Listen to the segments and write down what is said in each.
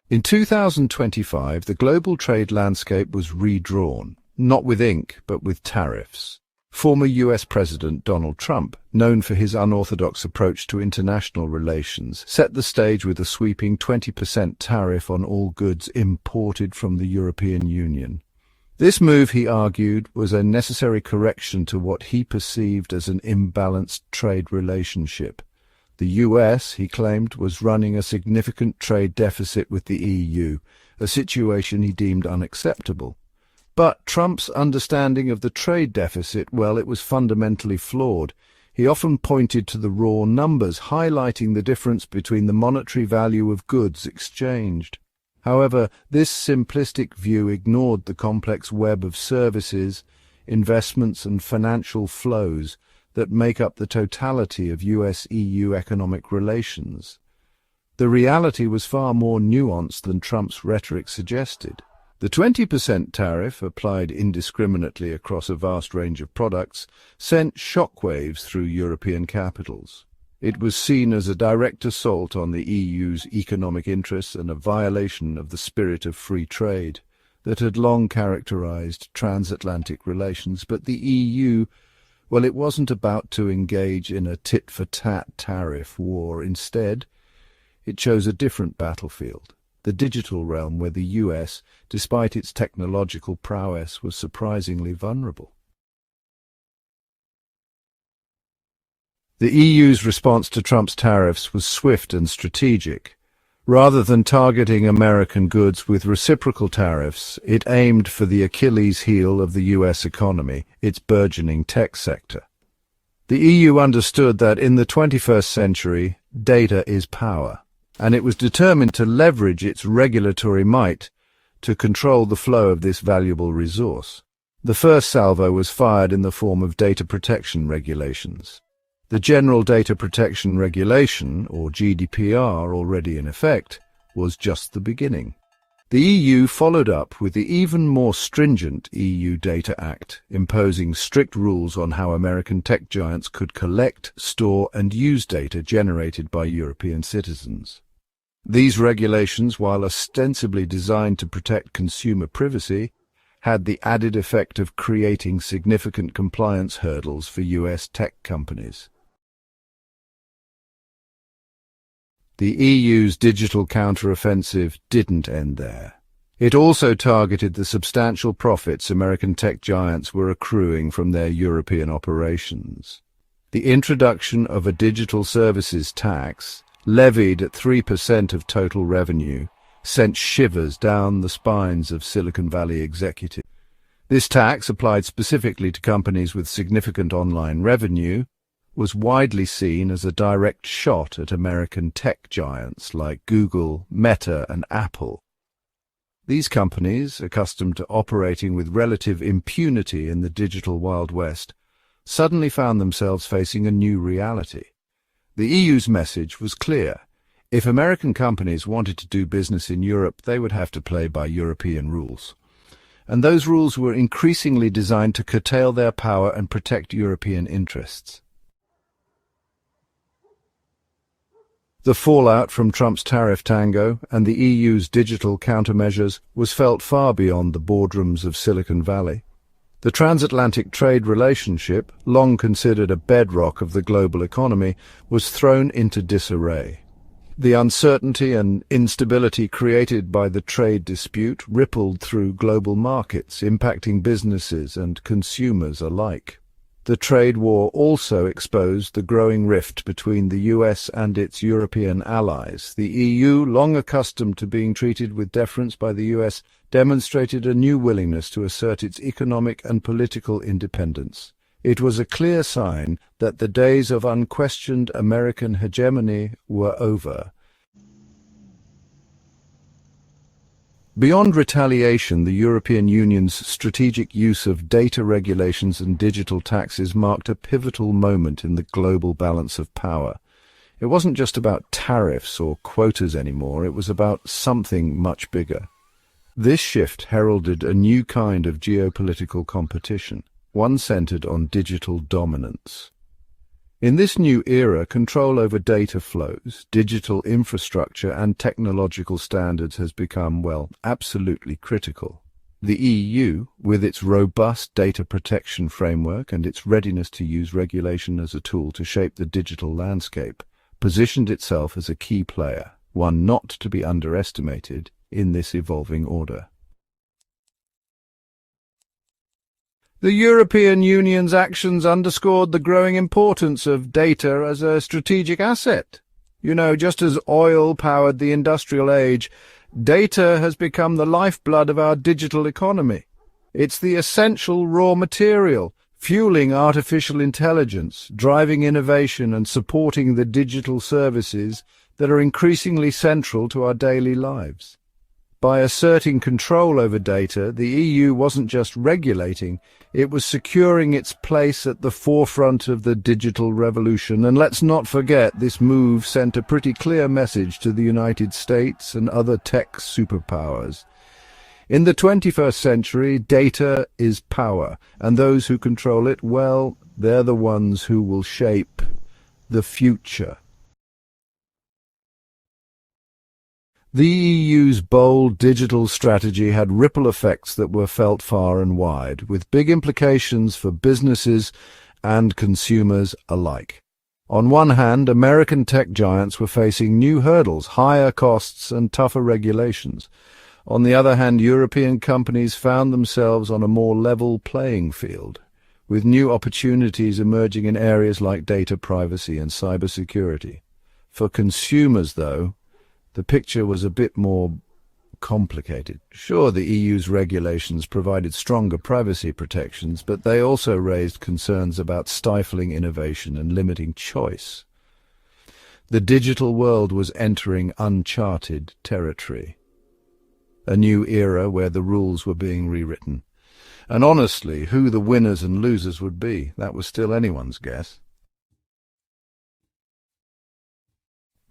In 2025, the global trade landscape was redrawn, not with ink, but with tariffs. Former US President Donald Trump, known for his unorthodox approach to international relations, set the stage with a sweeping 20% tariff on all goods imported from the European Union. This move, he argued, was a necessary correction to what he perceived as an imbalanced trade relationship. The US, he claimed, was running a significant trade deficit with the EU, a situation he deemed unacceptable. But Trump's understanding of the trade deficit, well, it was fundamentally flawed. He often pointed to the raw numbers, highlighting the difference between the monetary value of goods exchanged. However, this simplistic view ignored the complex web of services, investments and financial flows that make up the totality of US-EU economic relations. The reality was far more nuanced than Trump's rhetoric suggested. The 20% tariff, applied indiscriminately across a vast range of products, sent shockwaves through European capitals. It was seen as a direct assault on the EU's economic interests and a violation of the spirit of free trade that had long characterized transatlantic relations. But the EU, well, it wasn't about to engage in a tit-for-tat tariff war. Instead, it chose a different battlefield, the digital realm, where the US, despite its technological prowess, was surprisingly vulnerable. The EU's response to Trump's tariffs was swift and strategic. Rather than targeting American goods with reciprocal tariffs, it aimed for the Achilles heel of the US economy, its burgeoning tech sector. The EU understood that in the 21st century, data is power, and it was determined to leverage its regulatory might to control the flow of this valuable resource. The first salvo was fired in the form of data protection regulations. The General Data Protection Regulation, or GDPR, already in effect, was just the beginning. The EU followed up with the even more stringent EU Data Act, imposing strict rules on how American tech giants could collect, store and use data generated by European citizens. These regulations, while ostensibly designed to protect consumer privacy, had the added effect of creating significant compliance hurdles for US tech companies. The EU's digital counteroffensive didn't end there. It also targeted the substantial profits American tech giants were accruing from their European operations. The introduction of a digital services tax, levied at 3% of total revenue, sent shivers down the spines of Silicon Valley executives. This tax, applied specifically to companies with significant online revenue, was widely seen as a direct shot at American tech giants like Google, Meta, and Apple. These companies, accustomed to operating with relative impunity in the digital Wild West, suddenly found themselves facing a new reality. The EU's message was clear. If American companies wanted to do business in Europe, they would have to play by European rules. And those rules were increasingly designed to curtail their power and protect European interests. The fallout from Trump's tariff tango and the EU's digital countermeasures was felt far beyond the boardrooms of Silicon Valley. The transatlantic trade relationship, long considered a bedrock of the global economy, was thrown into disarray. The uncertainty and instability created by the trade dispute rippled through global markets, impacting businesses and consumers alike. The trade war also exposed the growing rift between the US and its European allies. The EU, long accustomed to being treated with deference by the US, demonstrated a new willingness to assert its economic and political independence. It was a clear sign that the days of unquestioned American hegemony were over. Beyond retaliation, the European Union's strategic use of data regulations and digital taxes marked a pivotal moment in the global balance of power. It wasn't just about tariffs or quotas anymore, it was about something much bigger. This shift heralded a new kind of geopolitical competition, one centered on digital dominance. In this new era, control over data flows, digital infrastructure, and technological standards has become, well, absolutely critical. The EU, with its robust data protection framework and its readiness to use regulation as a tool to shape the digital landscape, positioned itself as a key player, one not to be underestimated in this evolving order. The European Union's actions underscored the growing importance of data as a strategic asset. Just as oil powered the industrial age, data has become the lifeblood of our digital economy. It's the essential raw material, fueling artificial intelligence, driving innovation and supporting the digital services that are increasingly central to our daily lives. By asserting control over data, the EU wasn't just regulating, it was securing its place at the forefront of the digital revolution. And let's not forget, this move sent a pretty clear message to the United States and other tech superpowers. In the 21st century, data is power, and those who control it, well, they're the ones who will shape the future. The EU's bold digital strategy had ripple effects that were felt far and wide, with big implications for businesses and consumers alike. On one hand, American tech giants were facing new hurdles, higher costs and tougher regulations. On the other hand, European companies found themselves on a more level playing field, with new opportunities emerging in areas like data privacy and cybersecurity. For consumers, though, the picture was a bit more complicated. Sure, the EU's regulations provided stronger privacy protections, but they also raised concerns about stifling innovation and limiting choice. The digital world was entering uncharted territory, a new era where the rules were being rewritten. And honestly, who the winners and losers would be, that was still anyone's guess.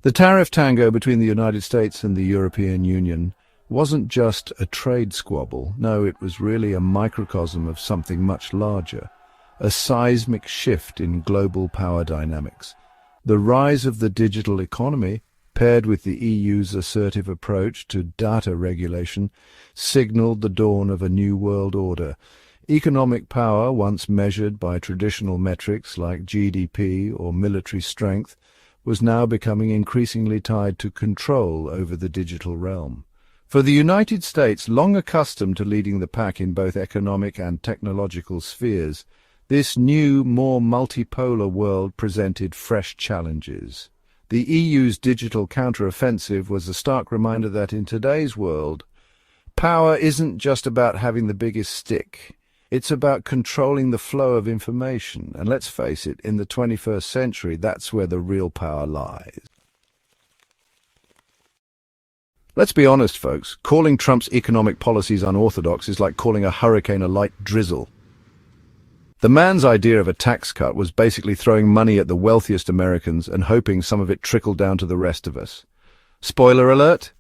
The tariff tango between the United States and the European Union wasn't just a trade squabble. No, it was really a microcosm of something much larger, a seismic shift in global power dynamics. The rise of the digital economy, paired with the EU's assertive approach to data regulation, signaled the dawn of a new world order. Economic power, once measured by traditional metrics like GDP or military strength, was now becoming increasingly tied to control over the digital realm. For the United States, long accustomed to leading the pack in both economic and technological spheres, this new, more multipolar world presented fresh challenges. The EU's digital counter-offensive was a stark reminder that in today's world, power isn't just about having the biggest stick. It's about controlling the flow of information. And let's face it, in the 21st century, that's where the real power lies. Let's be honest, folks. Calling Trump's economic policies unorthodox is like calling a hurricane a light drizzle. The man's idea of a tax cut was basically throwing money at the wealthiest Americans and hoping some of it trickled down to the rest of us. Spoiler alert?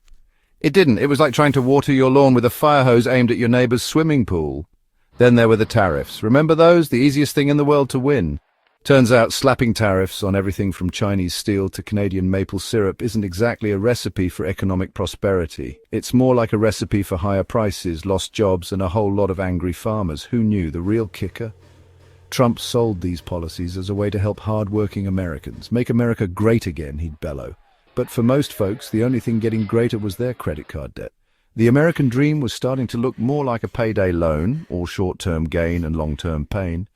It didn't. It was like trying to water your lawn with a fire hose aimed at your neighbor's swimming pool. Then there were the tariffs. Remember those? The easiest thing in the world to win. Turns out slapping tariffs on everything from Chinese steel to Canadian maple syrup isn't exactly a recipe for economic prosperity. It's more like a recipe for higher prices, lost jobs, and a whole lot of angry farmers. Who knew? The real kicker? Trump sold these policies as a way to help hard-working Americans. Make America great again, he'd bellow. But for most folks, the only thing getting greater was their credit card debt. The American dream was starting to look more like a payday loan, all short-term gain and long-term pain.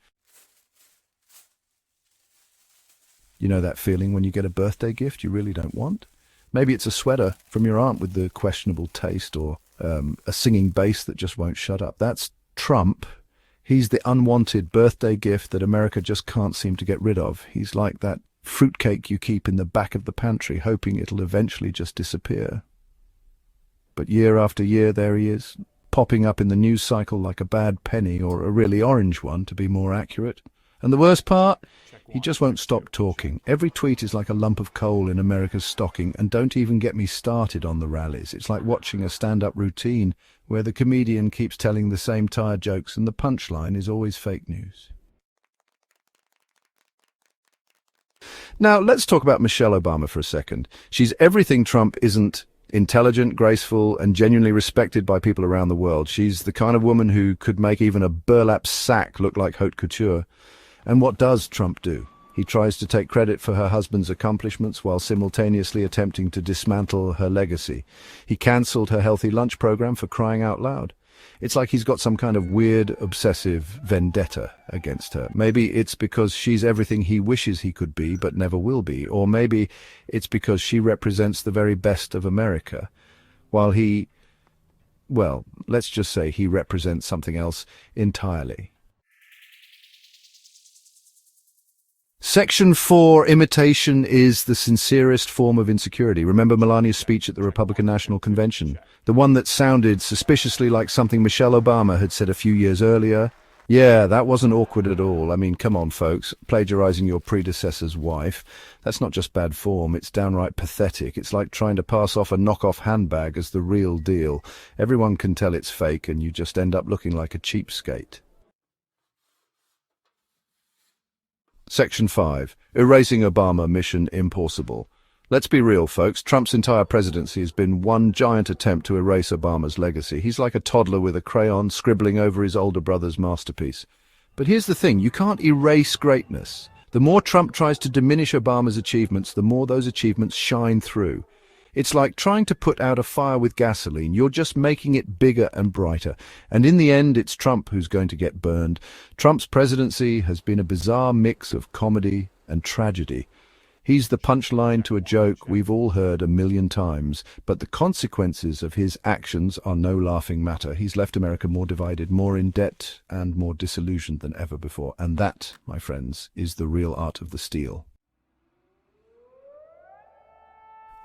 You know that feeling when you get a birthday gift you really don't want? Maybe it's a sweater from your aunt with the questionable taste, or a singing bass that just won't shut up. That's Trump. He's the unwanted birthday gift that America just can't seem to get rid of. He's like that fruitcake you keep in the back of the pantry, hoping it'll eventually just disappear. But year after year, there he is, popping up in the news cycle like a bad penny, or a really orange one, to be more accurate. And the worst part? He just won't stop talking. Every tweet is like a lump of coal in America's stocking, and don't even get me started on the rallies. It's like watching a stand-up routine where the comedian keeps telling the same tired jokes and the punchline is always fake news. Now, let's talk about Michelle Obama for a second. She's everything Trump isn't: intelligent, graceful, and genuinely respected by people around the world. She's the kind of woman who could make even a burlap sack look like haute couture. And what does Trump do? He tries to take credit for her husband's accomplishments while simultaneously attempting to dismantle her legacy. He cancelled her healthy lunch program for crying out loud. It's like he's got some kind of weird, obsessive vendetta against her. Maybe it's because she's everything he wishes he could be but never will be. Or maybe it's because she represents the very best of America, while he, well, let's just say he represents something else entirely. Section 4, imitation is the sincerest form of insecurity. Remember Melania's speech at the Republican National Convention? The one that sounded suspiciously like something Michelle Obama had said a few years earlier? Yeah, that wasn't awkward at all. I mean, come on, folks. Plagiarizing your predecessor's wife. That's not just bad form, it's downright pathetic. It's like trying to pass off a knockoff handbag as the real deal. Everyone can tell it's fake and you just end up looking like a cheapskate. Section 5. Erasing Obama, mission impossible. Let's be real, folks. Trump's entire presidency has been one giant attempt to erase Obama's legacy. He's like a toddler with a crayon scribbling over his older brother's masterpiece. But here's the thing, you can't erase greatness. The more Trump tries to diminish Obama's achievements, the more those achievements shine through. It's like trying to put out a fire with gasoline. You're just making it bigger and brighter. And in the end, it's Trump who's going to get burned. Trump's presidency has been a bizarre mix of comedy and tragedy. He's the punchline to a joke we've all heard a million times, but the consequences of his actions are no laughing matter. He's left America more divided, more in debt, and more disillusioned than ever before. And that, my friends, is the real art of the steal.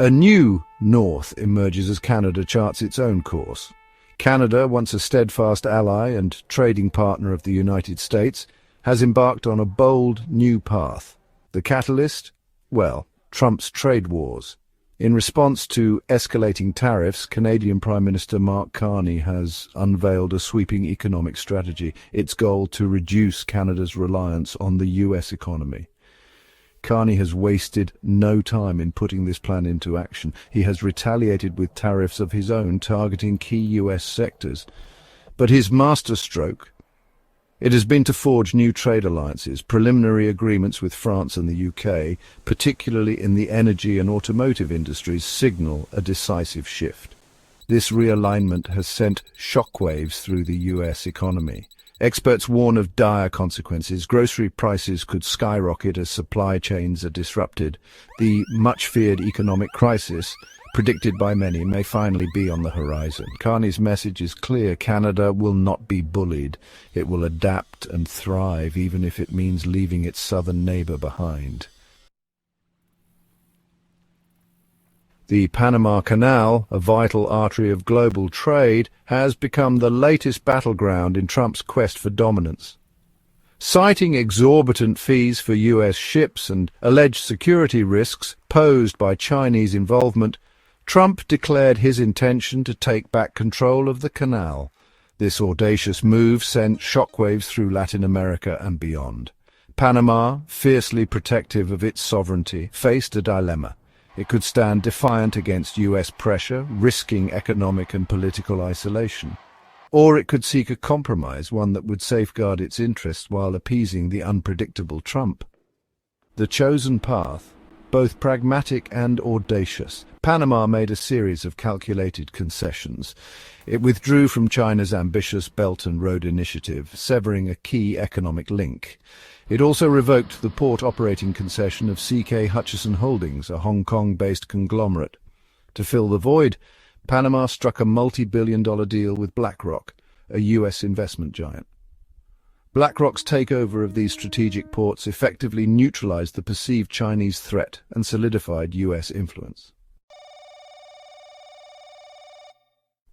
A new North emerges as Canada charts its own course. Canada, once a steadfast ally and trading partner of the United States, has embarked on a bold new path. The catalyst? Well, Trump's trade wars. In response to escalating tariffs, Canadian Prime Minister Mark Carney has unveiled a sweeping economic strategy, its goal to reduce Canada's reliance on the US economy. Carney has wasted no time in putting this plan into action. He has retaliated with tariffs of his own, targeting key US sectors. But his masterstroke, it has been to forge new trade alliances, preliminary agreements with France and the UK, particularly in the energy and automotive industries, signal a decisive shift. This realignment has sent shockwaves through the US economy. Experts warn of dire consequences. Grocery prices could skyrocket as supply chains are disrupted. The much-feared economic crisis, predicted by many, may finally be on the horizon. Carney's message is clear. Canada will not be bullied. It will adapt and thrive, even if it means leaving its southern neighbor behind. The Panama Canal, a vital artery of global trade, has become the latest battleground in Trump's quest for dominance. Citing exorbitant fees for US ships and alleged security risks posed by Chinese involvement, Trump declared his intention to take back control of the canal. This audacious move sent shockwaves through Latin America and beyond. Panama, fiercely protective of its sovereignty, faced a dilemma. It could stand defiant against US pressure, risking economic and political isolation. Or it could seek a compromise, one that would safeguard its interests while appeasing the unpredictable Trump. The chosen path, both pragmatic and audacious, Panama made a series of calculated concessions. It withdrew from China's ambitious Belt and Road Initiative, severing a key economic link. It also revoked the port operating concession of C.K. Hutchison Holdings, a Hong Kong-based conglomerate. To fill the void, Panama struck a multi-billion-dollar deal with BlackRock, a U.S. investment giant. BlackRock's takeover of these strategic ports effectively neutralized the perceived Chinese threat and solidified U.S. influence.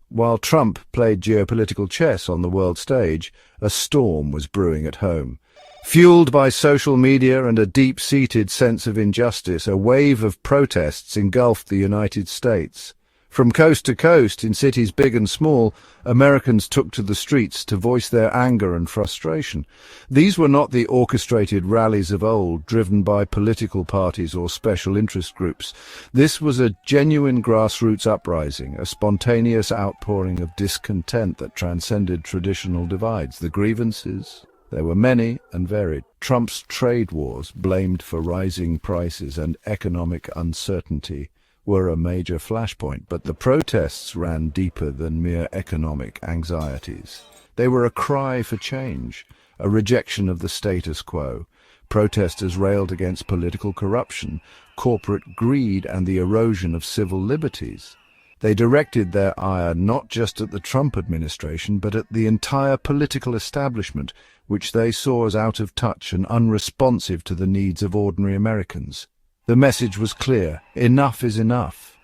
While Trump played geopolitical chess on the world stage, a storm was brewing at home. Fueled by social media and a deep-seated sense of injustice, a wave of protests engulfed the United States. From coast to coast, in cities big and small, Americans took to the streets to voice their anger and frustration. These were not the orchestrated rallies of old, driven by political parties or special interest groups. This was a genuine grassroots uprising, a spontaneous outpouring of discontent that transcended traditional divides. The grievances, there were many and varied. Trump's trade wars, blamed for rising prices and economic uncertainty, were a major flashpoint, but the protests ran deeper than mere economic anxieties. They were a cry for change, a rejection of the status quo. Protesters railed against political corruption, corporate greed, and the erosion of civil liberties. They directed their ire not just at the Trump administration, but at the entire political establishment, which they saw as out of touch and unresponsive to the needs of ordinary Americans. The message was clear: enough is enough.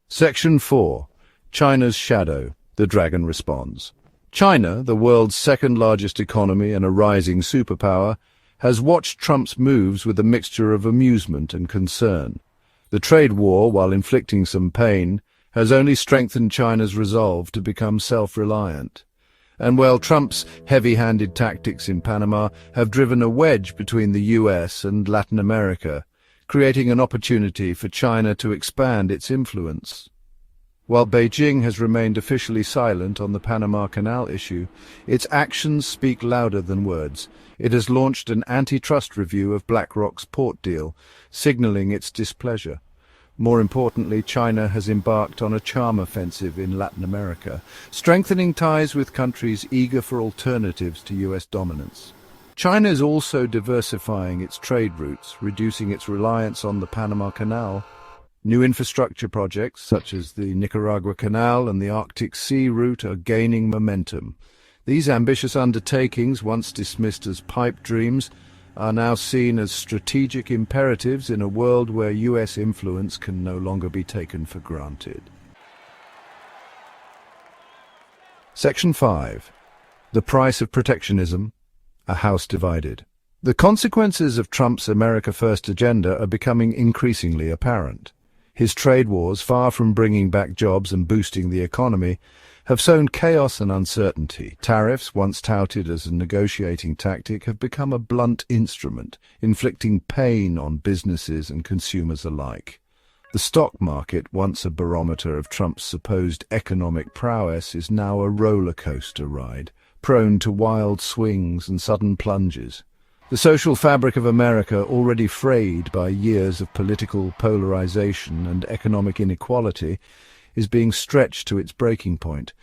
Section 4. China's Shadow. The Dragon Responds. China, the world's second-largest economy and a rising superpower, has watched Trump's moves with a mixture of amusement and concern. The trade war, while inflicting some pain, has only strengthened China's resolve to become self-reliant. And while Trump's heavy-handed tactics in Panama have driven a wedge between the US and Latin America, creating an opportunity for China to expand its influence. While Beijing has remained officially silent on the Panama Canal issue, its actions speak louder than words. It has launched an antitrust review of BlackRock's port deal, signaling its displeasure. More importantly, China has embarked on a charm offensive in Latin America, strengthening ties with countries eager for alternatives to US dominance. China is also diversifying its trade routes, reducing its reliance on the Panama Canal. New infrastructure projects, such as the Nicaragua Canal and the Arctic Sea route, are gaining momentum. These ambitious undertakings, once dismissed as pipe dreams, are now seen as strategic imperatives in a world where US influence can no longer be taken for granted. Section 5. The Price of Protectionism. A House Divided. The consequences of Trump's America First agenda are becoming increasingly apparent. His trade wars, far from bringing back jobs and boosting the economy, have sown chaos and uncertainty. Tariffs, once touted as a negotiating tactic, have become a blunt instrument, inflicting pain on businesses and consumers alike. The stock market, once a barometer of Trump's supposed economic prowess, is now a roller coaster ride, prone to wild swings and sudden plunges. The social fabric of America, already frayed by years of political polarization and economic inequality, is being stretched to its breaking point.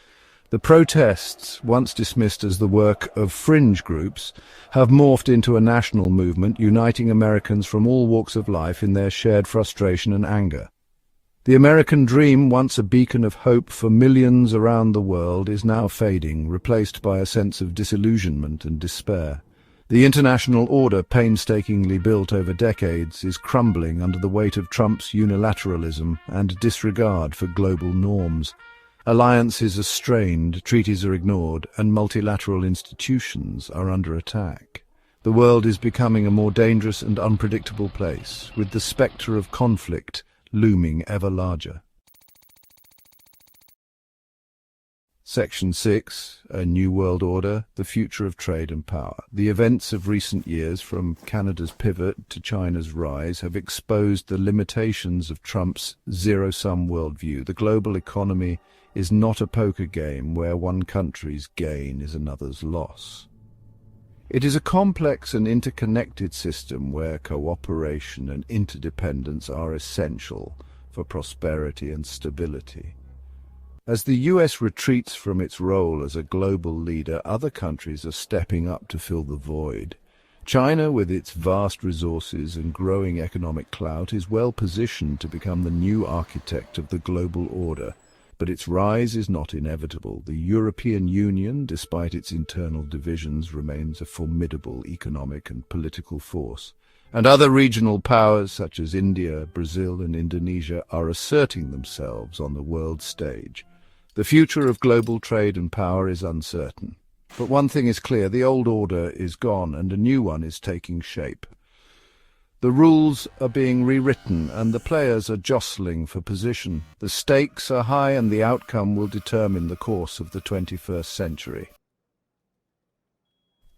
The protests, once dismissed as the work of fringe groups, have morphed into a national movement uniting Americans from all walks of life in their shared frustration and anger. The American dream, once a beacon of hope for millions around the world, is now fading, replaced by a sense of disillusionment and despair. The international order, painstakingly built over decades, is crumbling under the weight of Trump's unilateralism and disregard for global norms. Alliances are strained, treaties are ignored, and multilateral institutions are under attack. The world is becoming a more dangerous and unpredictable place, with the spectre of conflict looming ever larger. Section 6. A New World Order, the Future of Trade and Power. The events of recent years, from Canada's pivot to China's rise, have exposed the limitations of Trump's zero-sum worldview. The global economy is not a poker game where one country's gain is another's loss. It is a complex and interconnected system where cooperation and interdependence are essential for prosperity and stability. As the US retreats from its role as a global leader, other countries are stepping up to fill the void. China, with its vast resources and growing economic clout, is well positioned to become the new architect of the global order, but its rise is not inevitable. The European Union, despite its internal divisions, remains a formidable economic and political force. And other regional powers, such as India, Brazil, and Indonesia, are asserting themselves on the world stage. The future of global trade and power is uncertain. But one thing is clear: the old order is gone and a new one is taking shape. The rules are being rewritten and the players are jostling for position. The stakes are high and the outcome will determine the course of the 21st century.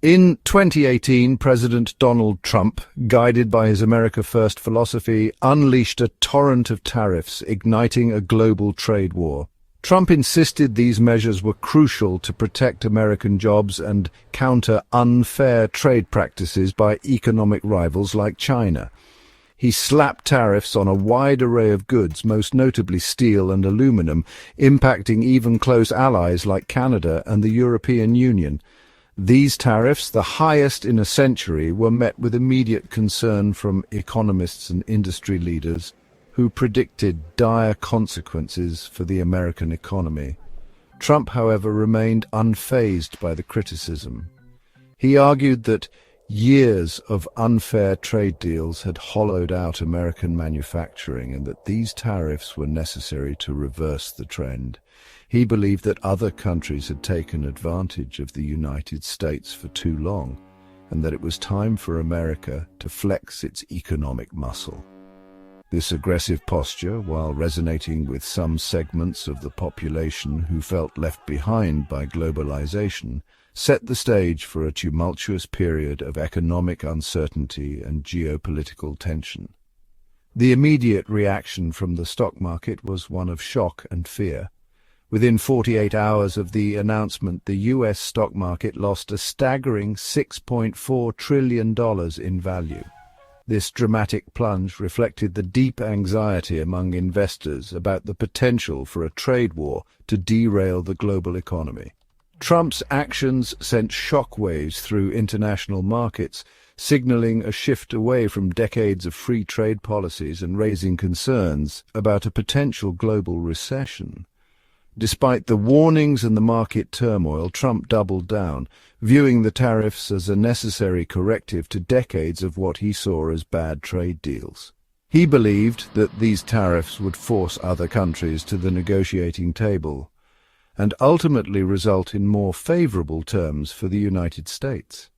In 2018, President Donald Trump, guided by his America First philosophy, unleashed a torrent of tariffs, igniting a global trade war. Trump insisted these measures were crucial to protect American jobs and counter unfair trade practices by economic rivals like China. He slapped tariffs on a wide array of goods, most notably steel and aluminum, impacting even close allies like Canada and the European Union. These tariffs, the highest in a century, were met with immediate concern from economists and industry leaders, who predicted dire consequences for the American economy. Trump, however, remained unfazed by the criticism. He argued that years of unfair trade deals had hollowed out American manufacturing and that these tariffs were necessary to reverse the trend. He believed that other countries had taken advantage of the United States for too long and that it was time for America to flex its economic muscle. This aggressive posture, while resonating with some segments of the population who felt left behind by globalization, set the stage for a tumultuous period of economic uncertainty and geopolitical tension. The immediate reaction from the stock market was one of shock and fear. Within 48 hours of the announcement, the U.S. stock market lost a staggering $6.4 trillion in value. This dramatic plunge reflected the deep anxiety among investors about the potential for a trade war to derail the global economy. Trump's actions sent shockwaves through international markets, signaling a shift away from decades of free trade policies and raising concerns about a potential global recession. Despite the warnings and the market turmoil, Trump doubled down, viewing the tariffs as a necessary corrective to decades of what he saw as bad trade deals. He believed that these tariffs would force other countries to the negotiating table and ultimately result in more favorable terms for the United States.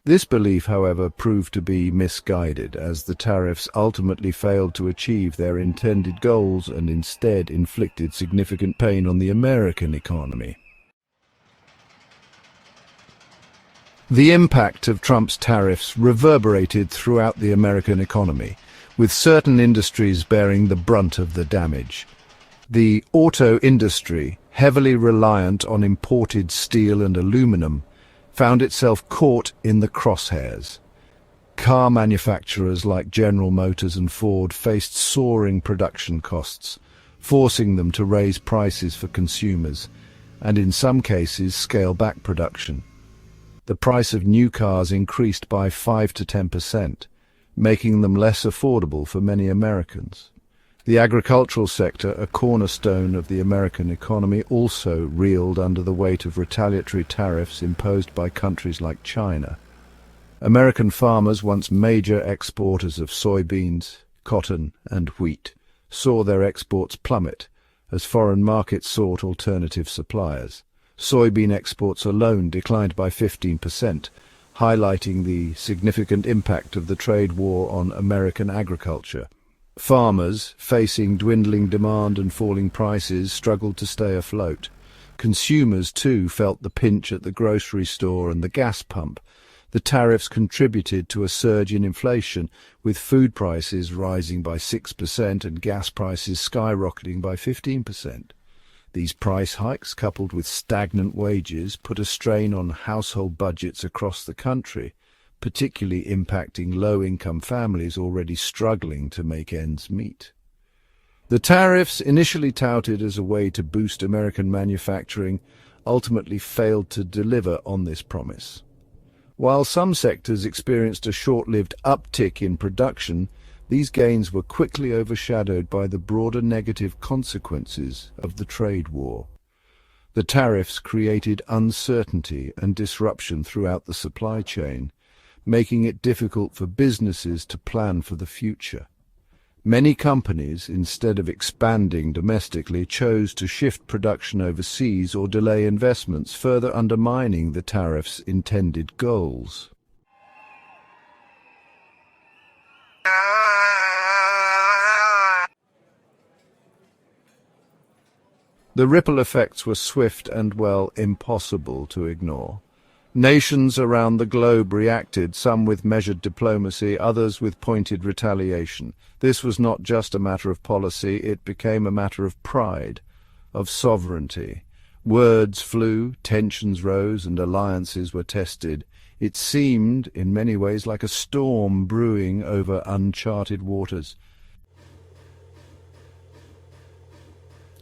This belief, however, proved to be misguided, as the tariffs ultimately failed to achieve their intended goals and instead inflicted significant pain on the American economy. The impact of Trump's tariffs reverberated throughout the American economy, with certain industries bearing the brunt of the damage. The auto industry, heavily reliant on imported steel and aluminum, found itself caught in the crosshairs. Car manufacturers like General Motors and Ford faced soaring production costs, forcing them to raise prices for consumers, and in some cases scale back production. The price of new cars increased by 5 to 10%, making them less affordable for many Americans. The agricultural sector, a cornerstone of the American economy, also reeled under the weight of retaliatory tariffs imposed by countries like China. American farmers, once major exporters of soybeans, cotton, and wheat, saw their exports plummet as foreign markets sought alternative suppliers. Soybean exports alone declined by 15%, highlighting the significant impact of the trade war on American agriculture. Farmers, facing dwindling demand and falling prices, struggled to stay afloat. Consumers, too, felt the pinch at the grocery store and the gas pump. The tariffs contributed to a surge in inflation, with food prices rising by 6% and gas prices skyrocketing by 15%. These price hikes, coupled with stagnant wages, put a strain on household budgets across the country, particularly impacting low-income families already struggling to make ends meet. The tariffs, initially touted as a way to boost American manufacturing, ultimately failed to deliver on this promise. While some sectors experienced a short-lived uptick in production, these gains were quickly overshadowed by the broader negative consequences of the trade war. The tariffs created uncertainty and disruption throughout the supply chain, making it difficult for businesses to plan for the future. Many companies, instead of expanding domestically, chose to shift production overseas or delay investments, further undermining the tariffs' intended goals. The ripple effects were swift and, well, impossible to ignore. Nations around the globe reacted, some with measured diplomacy, others with pointed retaliation. This was not just a matter of policy, it became a matter of pride, of sovereignty. Words flew, tensions rose, and alliances were tested. It seemed, in many ways, like a storm brewing over uncharted waters.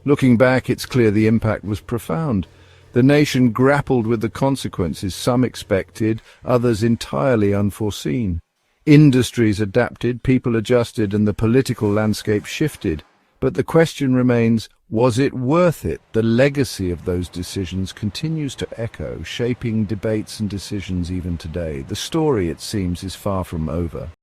Looking back, it's clear the impact was profound. The nation grappled with the consequences, some expected, others entirely unforeseen. Industries adapted, people adjusted, and the political landscape shifted. But the question remains, was it worth it? The legacy of those decisions continues to echo, shaping debates and decisions even today. The story, it seems, is far from over.